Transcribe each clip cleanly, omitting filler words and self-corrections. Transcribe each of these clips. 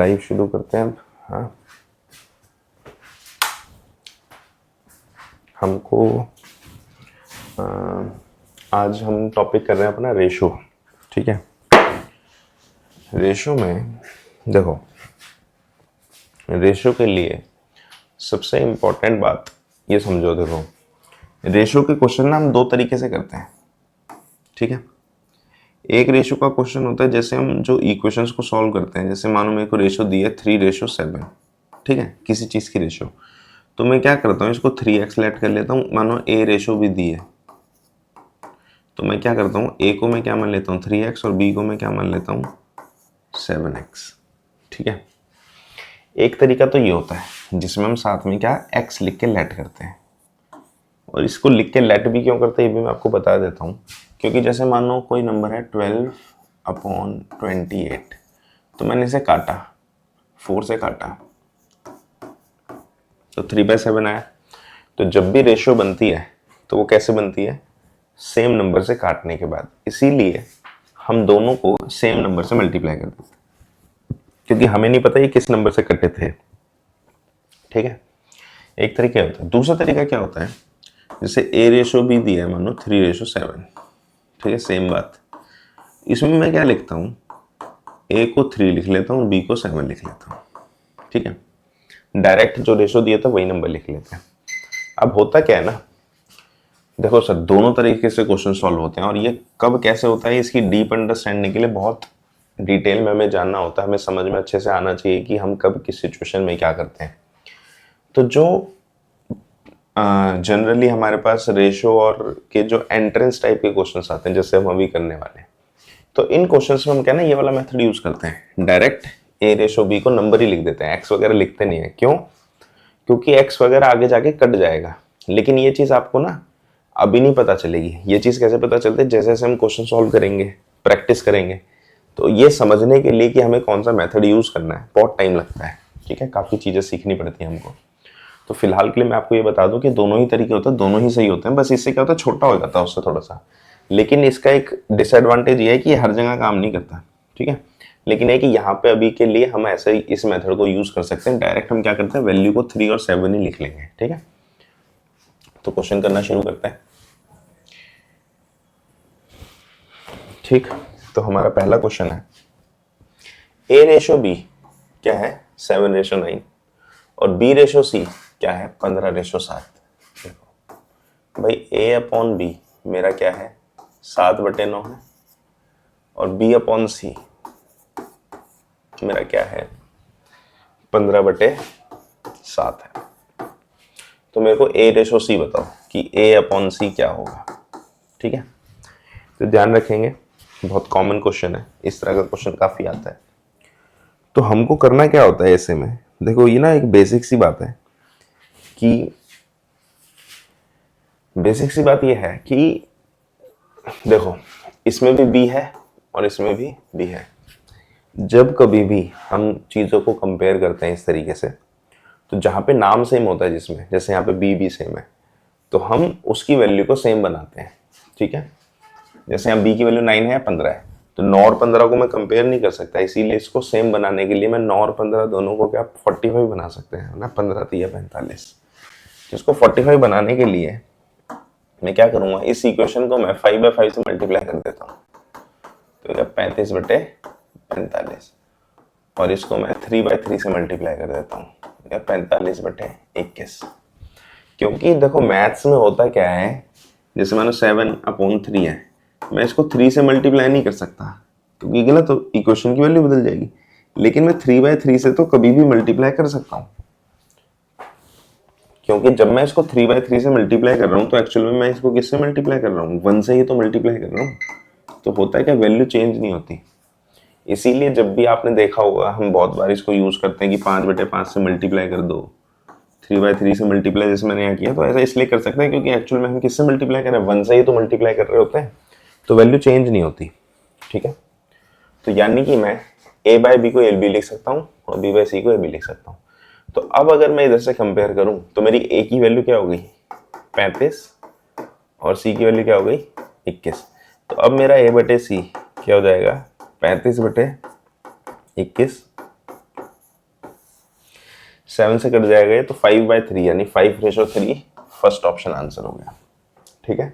Live शुरू करते हैं अब। हाँ, हमको आज हम टॉपिक कर रहे हैं अपना रेशो। ठीक है, रेशो में देखो, रेशो के लिए सबसे इम्पोर्टेंट बात ये समझो। देखो, रेशो के क्वेश्चन ना हम दो तरीके से करते हैं। ठीक है, एक रेशो का क्वेश्चन होता है जैसे हम जो इक्वेशंस को सॉल्व करते हैं, जैसे मानो मेरे को रेशो दी है 3:7। ठीक है, किसी चीज़ की रेशो, तो मैं क्या करता हूँ, इसको 3x लेट कर लेता हूँ। मानो ए रेशो भी दी है, तो मैं क्या करता हूँ, ए को मैं क्या मान लेता हूँ 3x और बी को मैं क्या मान लेता हूँ 7x। ठीक है, एक तरीका तो ये होता है जिसमें हम साथ में क्या x लिख के लेट करते हैं। और इसको लिख के लेट भी क्यों करते हैं ये भी मैं आपको बता देता हूँ। क्योंकि जैसे मानो कोई नंबर है 12/28, तो मैंने इसे काटा, 4 से काटा, तो 3/7 आया। तो जब भी रेशियो बनती है तो वो कैसे बनती है, सेम नंबर से काटने के बाद। इसीलिए हम दोनों को सेम नंबर से मल्टीप्लाई कर देते हैं, क्योंकि हमें नहीं पता ये किस नंबर से कटे थे। ठीक है, एक तरीका होता है। दूसरा तरीका क्या होता है, जैसे ए रेशो भी दिया है मानो 3:7। ठीक है, सेम बात। इसमें मैं क्या लिखता हूँ, ए को 3 लिख लेता हूँ, बी को 7 लिख लेता हूँ। ठीक है, डायरेक्ट जो रेशो दिया था वही नंबर लिख लेते हैं। अब होता क्या है ना, देखो सर, दोनों तरीके से क्वेश्चन सॉल्व होते हैं, और ये कब कैसे होता है इसकी डीप अंडरस्टैंडिंग के लिए बहुत डिटेल में हमें जानना होता है, हमें समझ में अच्छे से आना चाहिए कि हम कब किस सिचुएशन में क्या करते हैं। तो जो जनरली हमारे पास रेशो और के जो एंट्रेंस टाइप के क्वेश्चंस आते हैं, जैसे हम अभी करने वाले हैं, तो इन क्वेश्चंस में हम क्या ना ये वाला मेथड यूज करते हैं, डायरेक्ट ए रेशो बी को नंबर ही लिख देते हैं, एक्स वगैरह लिखते नहीं है। क्यों? क्योंकि एक्स वगैरह आगे जाके कट जाएगा। लेकिन ये चीज़ आपको ना अभी नहीं पता चलेगी। ये चीज़ कैसे पता चलती है, जैसे जैसे हम क्वेश्चन सॉल्व करेंगे, प्रैक्टिस करेंगे, तो ये समझने के लिए कि हमें कौन सा मेथड यूज करना है बहुत टाइम लगता है। ठीक है, काफ़ी चीज़ें सीखनी पड़ती है हमको। तो फिलहाल के लिए मैं आपको ये बता दूं कि दोनों ही तरीके होते हैं, दोनों ही सही होते हैं। बस इससे क्या होता है, छोटा हो जाता है उससे थोड़ा सा। लेकिन इसका एक डिसएडवांटेज ये है कि ये हर जगह काम नहीं करता। ठीक है, लेकिन है कि यहाँ पे अभी के लिए हम ऐसे ही इस मेथड को यूज कर सकते हैं। डायरेक्ट हम क्या करते हैं, वैल्यू को 3 और 7 ही लिख लेंगे। ठीक है, तो क्वेश्चन करना शुरू करते हैं। ठीक, तो हमारा पहला क्वेश्चन है, ए रेशो बी क्या है 7:9 और बी रेशो सी क्या है 15:7। देखो भाई, ए अपॉन बी मेरा क्या है 7/9 है, और बी अपॉन सी मेरा क्या है 15/7 है। तो मेरे को ए रेशो सी बताओ कि ए अपॉन सी क्या होगा। ठीक है, तो ध्यान रखेंगे, बहुत कॉमन क्वेश्चन है, इस तरह का क्वेश्चन काफी आता है। तो हमको करना क्या होता है ऐसे में, देखो ये ना एक बेसिक सी बात है कि देखो, इसमें भी बी है और इसमें भी बी है। जब कभी भी हम चीज़ों को कंपेयर करते हैं इस तरीके से, तो जहाँ पे नाम सेम होता है, जिसमें जैसे यहाँ पे बी भी सेम है, तो हम उसकी वैल्यू को सेम बनाते हैं। ठीक है, जैसे यहाँ बी की वैल्यू 9 है, 15 है, तो 9 और 15 को मैं कंपेयर नहीं कर सकता, इसीलिए इसको सेम बनाने के लिए मैं 9 और 15 दोनों को क्या 45 बना सकते हैं ना, 15 3 45। जिसको 45 बनाने के लिए मैं क्या करूँगा, इस इक्वेशन को मैं 5/5 से मल्टीप्लाई कर देता हूँ, तो क्या 35/45, और इसको मैं 3/3 से मल्टीप्लाई कर देता हूँ, या 45/21। क्योंकि देखो मैथ्स में होता क्या है, जैसे मानो 7/3 है, मैं इसको 3 से मल्टीप्लाई नहीं कर सकता क्योंकि गलत तो इक्वेशन की वैल्यू बदल जाएगी। लेकिन मैं 3/3 से तो कभी भी मल्टीप्लाई कर सकता हूँ, क्योंकि जब मैं इसको 3/3 से मल्टीप्लाई कर रहा हूँ तो एक्चुअल में मैं इसको किससे मल्टीप्लाई कर रहा हूँ, 1 से ही तो मल्टीप्लाई कर रहा हूँ। तो होता है क्या, वैल्यू चेंज नहीं होती। इसीलिए जब भी आपने देखा होगा, हम बहुत बार इसको यूज करते हैं कि 5/5 से मल्टीप्लाई कर दो, 3/3 से मल्टीप्लाई जैसे मैंने यहाँ किया, तो ऐसा इसलिए कर सकते हैं क्योंकि एक्चुअल में हम किससे मल्टीप्लाई कर रहे हैं, 1 से ही तो मल्टीप्लाई कर रहे होते हैं, तो वैल्यू चेंज नहीं होती। ठीक है, तो यानी कि मैं a/b को ab लिख सकता हूँ और b/c को ab लिख सकता हूँ। तो अब अगर मैं इधर से कंपेयर करूं तो मेरी a की वैल्यू क्या हो गई 35 और c की वैल्यू क्या हो गई 21। तो अब मेरा a/c क्या हो जाएगा 35/21 7 से कट जाएगा ये, तो 5/3 यानी 5:3 फर्स्ट ऑप्शन आंसर हो गया। ठीक है,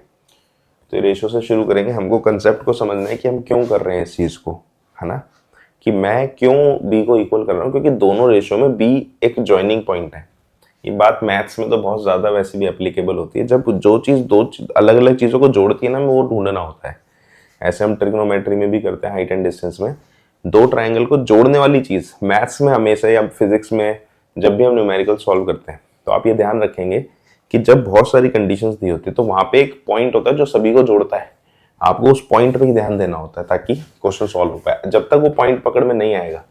तो ये रेशो से शुरू करेंगे। हमको कंसेप्ट को समझना है कि हम क्यों कर रहे हैं इस चीज़ को, है ना, कि मैं क्यों b को इक्वल कर रहा हूँ, क्योंकि दोनों रेशो में b एक ज्वाइनिंग पॉइंट है। ये बात मैथ्स में तो बहुत ज़्यादा वैसे भी एप्लीकेबल होती है, जब जो चीज़ दो अलग अलग चीज़ों को जोड़ती है ना, वो ढूंढना होता है। ऐसे हम ट्रिग्नोमेट्री में भी करते हैं, हाइट एंड डिस्टेंस में। दो ट्राइंगल को जोड़ने वाली चीज़ मैथ्स में हमेशा, या फिजिक्स में जब भी हम न्यूमेरिकल सॉल्व करते हैं, तो आप ये ध्यान रखेंगे कि जब बहुत सारी कंडीशंस दी होती है तो वहाँ पे एक पॉइंट होता है जो सभी को जोड़ता है। आपको उस पॉइंट पे ही ध्यान देना होता है ताकि क्वेश्चन सॉल्व हो पाए। जब तक वो पॉइंट पकड़ में नहीं आएगा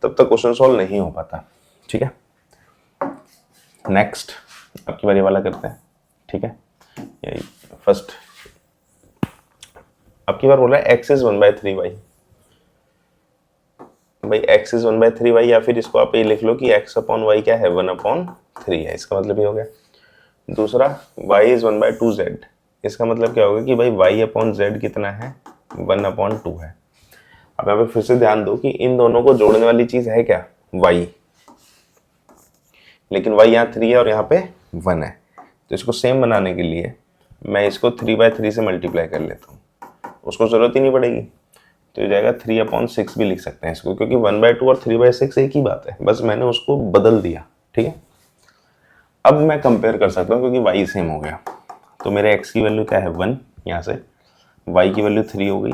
तब तक क्वेश्चन सॉल्व नहीं हो पाता। ठीक है, नेक्स्ट आपकी बारी वाला करते हैं। ठीक है, यही फर्स्ट आपकी बार बोल रहा है एक्स इज 1/3y। भाई एक्स इज 1/3y, या फिर इसको आप ये लिख लो कि x अपॉन वाई क्या है, 1/3 है। इसका मतलब ये हो गया। दूसरा y इज 1/2z। इसका मतलब क्या होगा कि भाई y अपॉन z कितना है, 1/2 है। अब यहाँ पे फिर से ध्यान दो कि इन दोनों को जोड़ने वाली चीज है क्या, y, लेकिन y यहाँ 3 है और यहाँ पे 1 है। तो इसको सेम बनाने के लिए मैं इसको 3/3 से मल्टीप्लाई कर लेता हूँ, उसको जरूरत ही नहीं पड़ेगी। तो ये जाएगा 3/6 भी लिख सकते हैं इसको, क्योंकि 1/2 और 3/6 एक ही बात है, बस मैंने उसको बदल दिया। ठीक है, अब मैं कंपेयर कर सकता हूँ क्योंकि y सेम हो गया। तो मेरे x की वैल्यू क्या है 1, यहाँ से y की वैल्यू 3 हो गई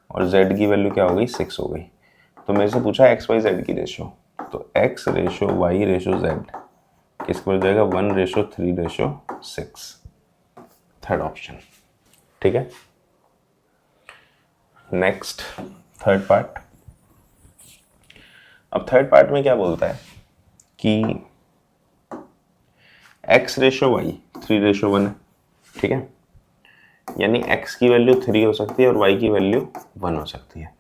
और z की वैल्यू क्या हो गई 6 हो गई। तो मेरे से पूछा x y z की रेशो, तो x ratio y ratio z किसके बन जाएगा 1:3:6, थर्ड ऑप्शन। ठीक है, नेक्स्ट थर्ड पार्ट। अब थर्ड पार्ट में क्या बोलता है कि x रेशो y 3:1 है। ठीक है, यानी x की वैल्यू 3 हो सकती है और y की वैल्यू 1 हो सकती है।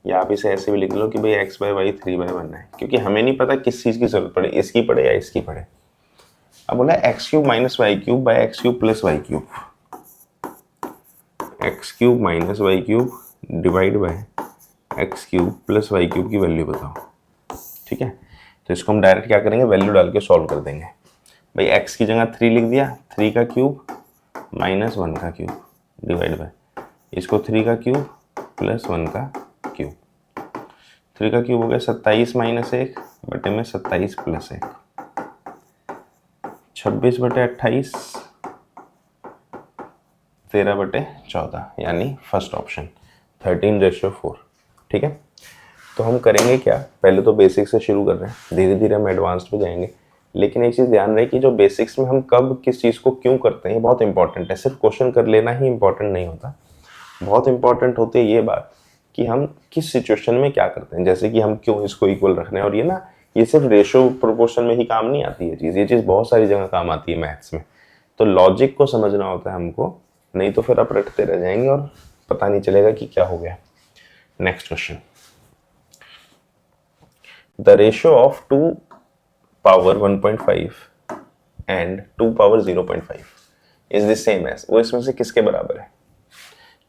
या आप इसे ऐसे भी लिख लो कि भाई x/y 3/1 है, क्योंकि हमें नहीं पता किस चीज़ की जरूरत पड़े, इसकी पड़े या इसकी पड़े। अब बोला x³ - y³ / x³ + y³, x³ - y³ divide by x³ + y³ की वैल्यू बताओ। ठीक है, तो इसको हम डायरेक्ट क्या करेंगे, वैल्यू डाल के सॉल्व कर देंगे। भाई x की जगह 3 लिख दिया, 3 का क्यूब माइनस 1 का क्यूब डिवाइड बाय इसको 3 का क्यूब प्लस 1 का क्यूब। 3 का क्यूब हो गया 27 - 1 बटे में 27 + 1, 26/28, 13/14, यानी फर्स्ट ऑप्शन 13:4। ठीक है, तो हम करेंगे क्या, पहले तो बेसिक से शुरू कर रहे हैं, धीरे धीरे हम एडवांस पे जाएंगे। लेकिन एक चीज़ ध्यान रहे कि जो बेसिक्स में हम कब किस चीज़ को क्यों करते हैं ये बहुत इंपॉर्टेंट है। सिर्फ क्वेश्चन कर लेना ही इंपॉर्टेंट नहीं होता, बहुत इंपॉर्टेंट होती है ये बात कि हम किस सिचुएशन में क्या करते हैं। जैसे कि हम क्यों इसको इक्वल रखना है, और ये ना ये सिर्फ रेशो प्रोपोर्शन में ही काम नहीं आती है चीज़, ये चीज़ बहुत सारी जगह काम आती है मैथ्स में। तो लॉजिक को समझना होता है हमको, नहीं तो फिर आप रटते रह जाएंगे और पता नहीं चलेगा कि क्या हो गया। Next question, the ratio of 2 power 1.5 and 2 power 0.5 is the same as, वो इसमें से किसके बराबर है।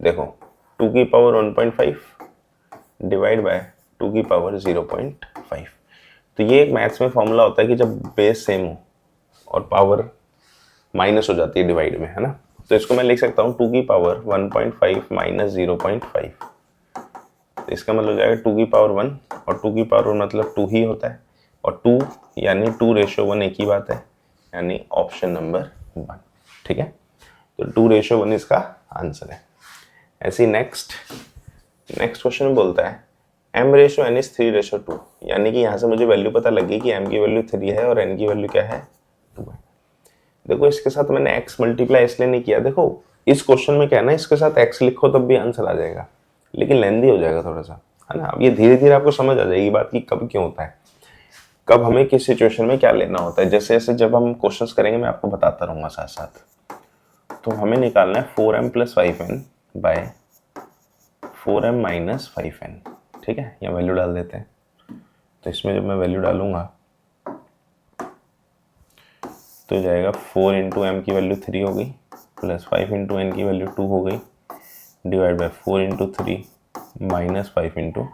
देखो 2 की पावर 1.5 डिवाइड बाय 2 की पावर 0.5। तो ये एक मैथ्स में फॉर्मूला होता है कि जब बेस सेम हो और पावर माइनस हो जाती है डिवाइड में, है ना। तो इसको मैं लिख सकता हूँ 2 की पावर 1.5 माइनस 0.5। तो इसका मतलब हो जाएगा 2 की पावर 1 और 2 की पावर 1 मतलब 2 ही होता है, और 2 यानी 2:1 एक ही बात है, यानी ऑप्शन नंबर 1। ठीक है, तो 2:1 इसका आंसर है। ऐसे ही नेक्स्ट क्वेश्चन बोलता है m/n इज 3:2, यानी कि यहाँ से मुझे वैल्यू पता लगी कि m की वैल्यू 3 है और n की वैल्यू क्या है 2 है। देखो इसके साथ मैंने x मल्टीप्लाई इसलिए नहीं किया, देखो इस क्वेश्चन में क्या है ना, इसके साथ x लिखो तब भी आंसर आ जाएगा, लेकिन लेंदी हो जाएगा थोड़ा सा, है ना। अब ये धीरे धीरे आपको समझ आ जाएगी बात कि कब क्यों होता है, कब हमें किस सिचुएशन में क्या लेना होता है। जैसे जैसे जब हम क्वेश्चंस करेंगे मैं आपको बताता रहूँगा साथ साथ। तो हमें निकालना है 4m + 5n bye 4m - 5n। ठीक है, यहाँ वैल्यू डाल देते हैं। तो इसमें जब मैं वैल्यू डालूंगा तो जाएगा 4 × m की वैल्यू 3 हो गई प्लस 5 × n की वैल्यू 2 हो गई डिवाइड बाय 4 × 3 माइनस 5 × 2,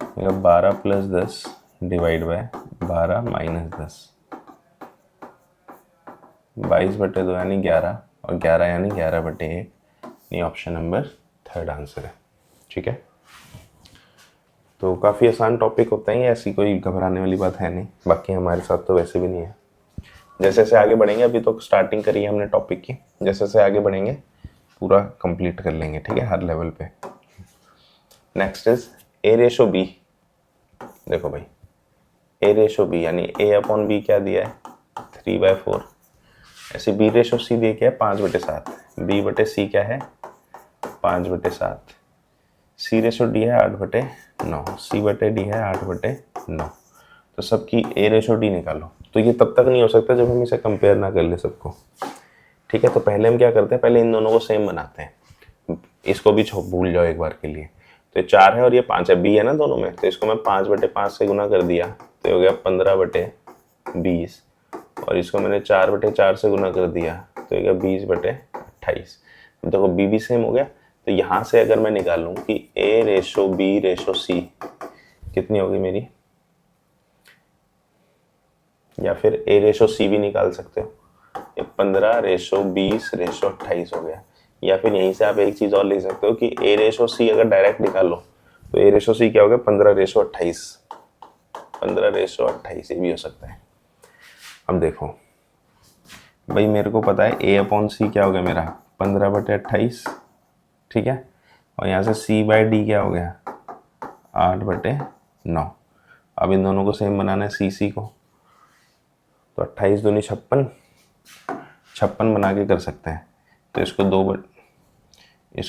मतलब 12 + 10 डिवाइड बाय 12 माइनस 10, 22/2 यानी 11 और 11 यानी 11/1। ये ऑप्शन नंबर 3 आंसर है। ठीक है, तो काफ़ी आसान टॉपिक होता है, ऐसी कोई घबराने वाली बात है नहीं। बाकी हमारे साथ तो वैसे भी नहीं है। जैसे जैसे आगे बढ़ेंगे, अभी तो स्टार्टिंग करी है हमने टॉपिक की, जैसे जैसे आगे बढ़ेंगे पूरा कंप्लीट कर लेंगे। ठीक है, हर लेवल पे। Next is A/B। देखो भाई, A/B यानी A/B क्या दिया है 3/4। ऐसे B/C दिया क्या है 5/7। B/C क्या है 5/7। C/D है 8/9। C/D है 8/9। तो सबकी A/D निकालो। तो ये तब तक नहीं हो सकता जब हम इसे कंपेयर ना कर ले सबको। ठीक है, तो पहले हम क्या करते हैं, पहले इन दोनों को सेम बनाते हैं। इसको भी भूल जाओ एक बार के लिए। तो 4 है और ये 5 है, B है ना दोनों में, तो इसको मैं 5/5 से गुना कर दिया तो हो गया 15/20। और इसको मैंने 4/4 से गुना कर दिया तो हो गया 20/28। देखो B भी सेम हो गया। तो यहाँ से अगर मैं निकालूं कि A/B/C कितनी होगी मेरी, या फिर A/C भी निकाल सकते हो, ये 15/20/28 हो गया। या फिर यहीं से आप एक चीज़ और ले सकते हो कि A/C अगर डायरेक्ट निकालो तो A/C क्या हो गया 15/28। 15/28 ये भी हो सकता है। अब देखो भाई, मेरे को पता है A/C क्या हो गया मेरा 15/28। ठीक है, और यहाँ से C/D क्या हो गया 8/9। अब इन दोनों को सेम बनाना है CC को, तो 28 दूनी 56 बना के कर सकते हैं। तो इसको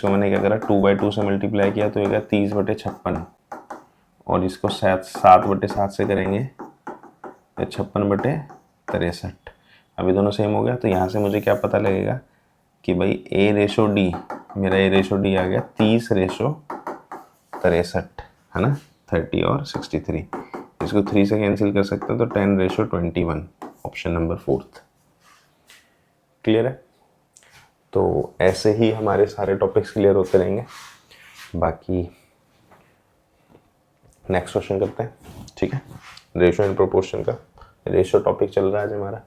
मैंने क्या करा 2/2 से मल्टीप्लाई किया तो ये गया 30/56। और इसको 7/7 से करेंगे तो 56/63। अभी दोनों सेम हो गया। तो यहाँ से मुझे क्या पता लगेगा कि भाई A/D, मेरा A/D आ गया 30/63 है ना, 30 और 63। इसको 3 से कैंसिल कर सकते हैं तो 10/21। Option number 4। क्लियर है। तो ऐसे ही हमारे सारे टॉपिक्स क्लियर होते रहेंगे। बाकी नेक्स्ट क्वेश्चन करते हैं। ठीक है, रेशियो एंड प्रोपोर्शन का रेशियो टॉपिक चल रहा है आज हमारा।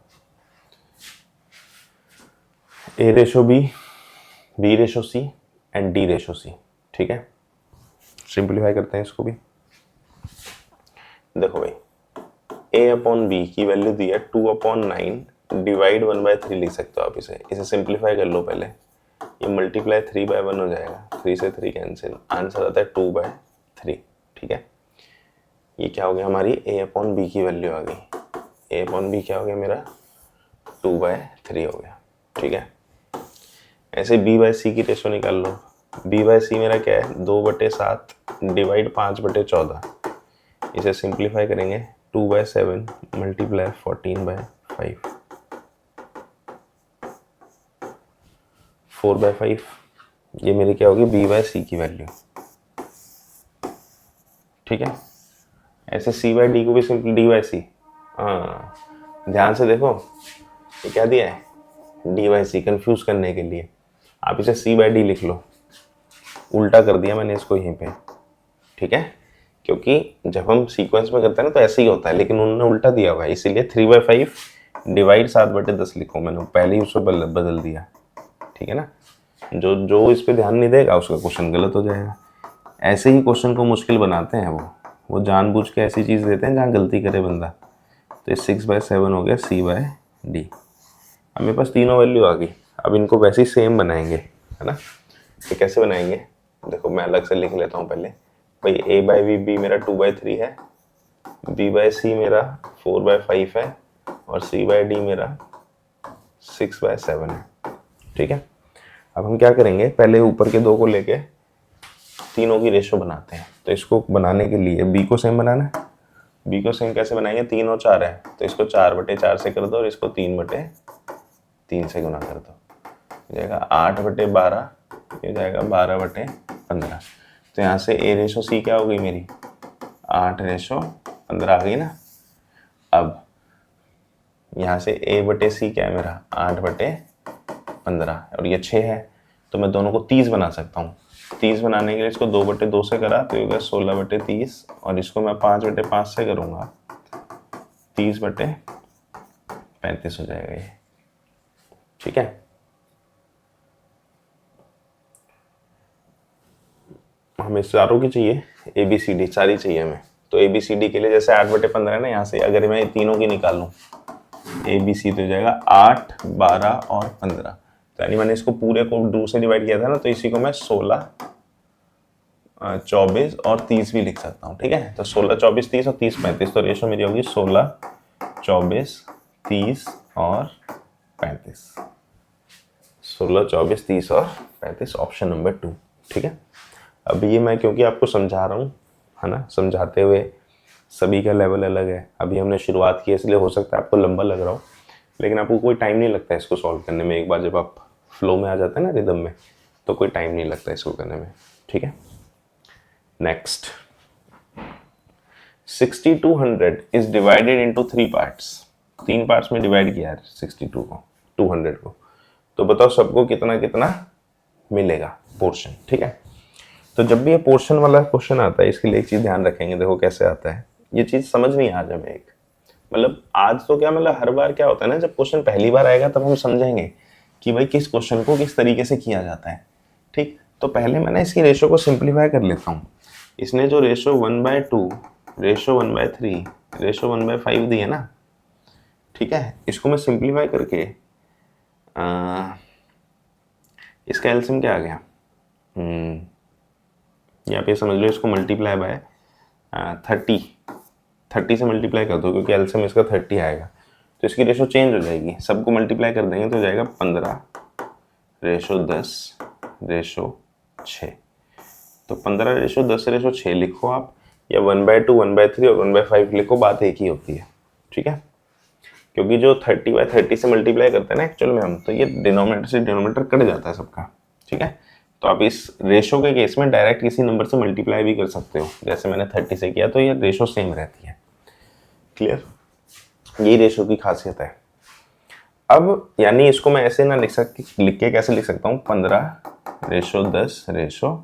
A/B, B/C and D/C। ठीक है, सिंप्लीफाई करते हैं इसको भी। देखो भाई, A/B की वैल्यू दी है 2/9 डिवाइड 1/3 लिख सकते हो आप इसे सिंप्लीफाई कर लो पहले। ये मल्टीप्लाई 3/1 हो जाएगा, 3 से 3 कैंसिल, आंसर आता है 2/3। ठीक है, ये क्या हो गया हमारी A/B की वैल्यू आ गई। A/B क्या हो गया मेरा 2/3 हो गया। ठीक है, ऐसे B/C की रेशो निकाल लो। B/C मेरा क्या है 2/7 डिवाइड 5/14। इसे सिंप्लीफाई करेंगे 2/7 मल्टीप्लाई 14/5, 4/5। ये मेरी क्या होगी B/C की वैल्यू। ठीक है, ऐसे C/D को भी सिंपल D/C। हाँ, ध्यान से देखो ये क्या दिया है D/C, कंफ्यूज करने के लिए आप इसे C/D लिख लो। उल्टा कर दिया मैंने इसको यहीं पे। ठीक है, क्योंकि जब हम सीक्वेंस में करते हैं ना तो ऐसे ही होता है, लेकिन उन्होंने उल्टा दिया हुआ है, इसीलिए 3/5 डिवाइड 7/10 लिखो। मैंने पहले ही उसको बदल दिया। ठीक है ना, जो इस पे ध्यान नहीं देगा उसका क्वेश्चन गलत हो जाएगा। ऐसे ही क्वेश्चन को मुश्किल बनाते हैं वो जानबूझ के ऐसी चीज़ देते हैं जहाँ गलती करे बंदा। तो 6/7 हो गया C/D। अब मेरे पास तीनों वैल्यू आ गई। अब इनको वैसे ही सेम बनाएंगे, है ना। तो कैसे बनाएंगे, देखो मैं अलग से लिख लेता हूँ पहले। भाई A/B मेरा 2/3 है, B/C मेरा 4/5 है और C/D मेरा 6/7 है। ठीक है, अब हम क्या करेंगे, पहले ऊपर के दो को लेके तीनों की रेशो बनाते हैं। तो इसको बनाने के लिए B को सेम बनाना है। B को सेम कैसे बनाएंगे, 3 और 4 है तो इसको 4/4 से कर दो और इसको 3/3 से गुना कर दो, हो जाएगा 8/12, ये जाएगा 12/15। तो यहाँ से A/C क्या हो गई मेरी 8/15 आ गई ना। अब यहाँ से A/C क्या है मेरा 8/15 और ये 6 है, तो मैं दोनों को 30 बना सकता हूँ। 30 बनाने के लिए इसको 2/2 से करा तो ये होगा 16/30, और इसको मैं 5/5 से करूँगा 30/35 हो जाएगा ये। ठीक है, हमें चारों की चाहिए, ABCD सारी चाहिए हमें। तो ABCD के लिए जैसे 8/15 है ना, यहाँ से अगर मैं तीनों की निकालूं ABC तो हो जाएगा 8, 12 और 15। तो यानी मैंने इसको पूरे को 2 से डिवाइड किया था ना, तो इसी को मैं 16, 24 और 30 भी लिख सकता हूँ। ठीक है, तो 16, 24, 30 और 30, 35। तो रेशो मेरी होगी 16, 24, 30 और 35। 16, 24, 30 और 35, ऑप्शन नंबर 2। ठीक है, अब ये मैं क्योंकि आपको समझा रहा हूँ, है ना, समझाते हुए सभी का लेवल अलग है। अभी हमने शुरुआत की, इसलिए हो सकता है आपको लंबा लग रहा हो, लेकिन आपको कोई टाइम नहीं लगता है इसको सॉल्व करने में। एक बार जब आप फ्लो में आ जाते हैं ना, रिदम में, तो कोई टाइम नहीं लगता इसको करने में। ठीक है, next 6200 is divided into 3 parts. 3 parts में डिवाइड किया है 62 को, 200 को। तो बताओ सबको कितना कितना मिलेगा पोर्शन। ठीक है, तो जब भी ये पोर्शन वाला क्वेश्चन आता है, इसके लिए एक चीज ध्यान रखेंगे। देखो कैसे आता है, ये चीज समझ नहीं आज हमें। एक मतलब आज तो क्या, मतलब हर बार क्या होता है ना, जब क्वेश्चन पहली बार आएगा तब हम समझेंगे कि भाई किस क्वेश्चन को किस तरीके से किया जाता है। ठीक, तो पहले मैं ना इसकी रेशो को सिंप्लीफाई कर लेता हूँ। इसने जो रेशो 1/2, रेशो 1/3, रेशो 1/5 दी है ना, ठीक है, इसको मैं सिंप्लीफाई करके इसका एलसीएम क्या आ गया, यहाँ पे समझ लो इसको मल्टीप्लाई बाय 30 से मल्टीप्लाई कर दो, क्योंकि एलसीएम इसका 30 आएगा। तो इसकी रेशो चेंज हो जाएगी, सबको मल्टीप्लाई कर देंगे तो हो जाएगा 15/10/6। तो 15/10/6 लिखो आप, या 1/2, 1/3 और 1/5 लिखो, बात एक ही होती है। ठीक है, क्योंकि जो 30/30 से मल्टीप्लाई करते हैं ना एक्चुअल में हम, तो ये डिनोमिनेटर से डिनोमिनेटर कट जाता है सबका। ठीक है, तो आप इस रेशो के केस में डायरेक्ट किसी नंबर से मल्टीप्लाई भी कर सकते हो, जैसे मैंने 30 से किया, तो ये रेशो सेम रहती है। क्लियर, यही रेशो की खासियत है। अब यानी इसको मैं ऐसे ना लिख के कैसे लिख सकता हूँ, 15/10/6।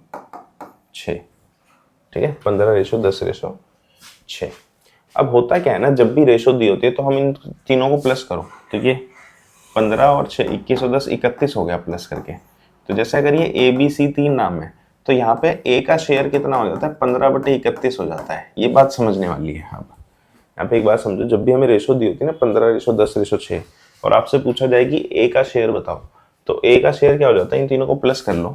ठीक है, 15/10/6। अब होता क्या है ना, जब भी रेशो दी होती है तो हम इन तीनों को प्लस करो, ठीक है, 15 और 6, 21 और 10, 31 हो गया प्लस करके। तो जैसे अगर ये ABC 3 नाम है, तो यहाँ पे A का शेयर कितना हो जाता है, 15/31 हो जाता है। ये बात समझने वाली है। अब यहाँ पे एक बात समझो, जब भी हमें रेशो दी होती है ना 15/10/6, और आपसे पूछा जाए कि A का शेयर बताओ, तो A का शेयर क्या हो जाता है, इन तीनों को प्लस कर लो,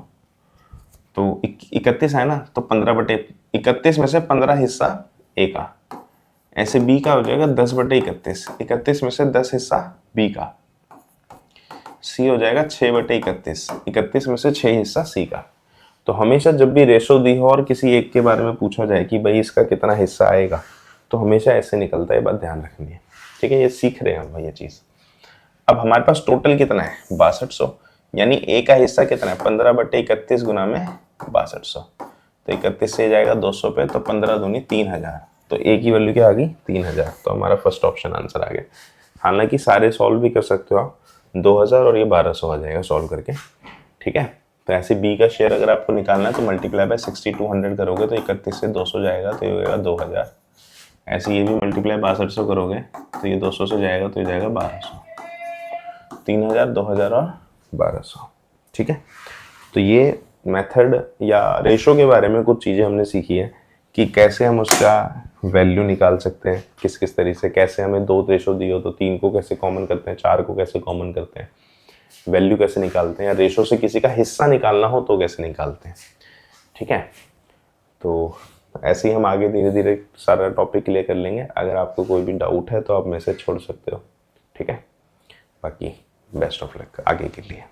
तो 31 है ना, तो 15/31 में से 15 हिस्सा A का, ऐसे B का हो जाएगा 10/31, 31 में से 10 हिस्सा B का, C हो जाएगा 6/31, 31 में से 6 हिस्सा C का। तो हमेशा जब भी रेशो दी हो और किसी एक के बारे में पूछा जाए कि भाई इसका कितना हिस्सा आएगा, तो हमेशा ऐसे निकलता है, बात ध्यान रखनी है। ठीक है, ये सीख रहे हैं हम भाई ये चीज। अब हमारे पास टोटल कितना है, 6200, यानी A का हिस्सा कितना है, 15/31 गुना में 6200, तो 31 से जाएगा 200 पे, तो 15 दूनी 3000, तो A की वैल्यू क्या आ गई, 3000। तो हमारा फर्स्ट ऑप्शन आंसर आ गया। हालांकि सारे सॉल्व भी कर सकते हो आप, 2000 और ये 1200 आ जाएगा सॉल्व करके। ठीक है, तो ऐसे B का शेयर अगर आपको निकालना है तो मल्टीप्लाई बाय 6200 करोगे तो 31 से 200 जाएगा, तो ये होगा 2000। ऐसे ये भी मल्टीप्लाई 6200 करोगे तो ये 200 से जाएगा, तो ये जाएगा 1200। 3000, 2000 और 1200। ठीक है, तो ये मेथड या रेशो के बारे में कुछ चीज़ें हमने सीखी है कि कैसे हम उसका वैल्यू निकाल सकते हैं, किस किस तरीके से, कैसे हमें 2 रेशो दी हो तो 3 को कैसे कॉमन करते हैं, 4 को कैसे कॉमन करते हैं, वैल्यू कैसे निकालते हैं, या रेशो से किसी का हिस्सा निकालना हो तो कैसे निकालते हैं। ठीक है, तो ऐसे ही हम आगे धीरे धीरे सारा टॉपिक क्लियर कर लेंगे। अगर आपको कोई भी डाउट है तो आप मैसेज छोड़ सकते हो। ठीक है, बाकी बेस्ट ऑफ लक आगे के लिए।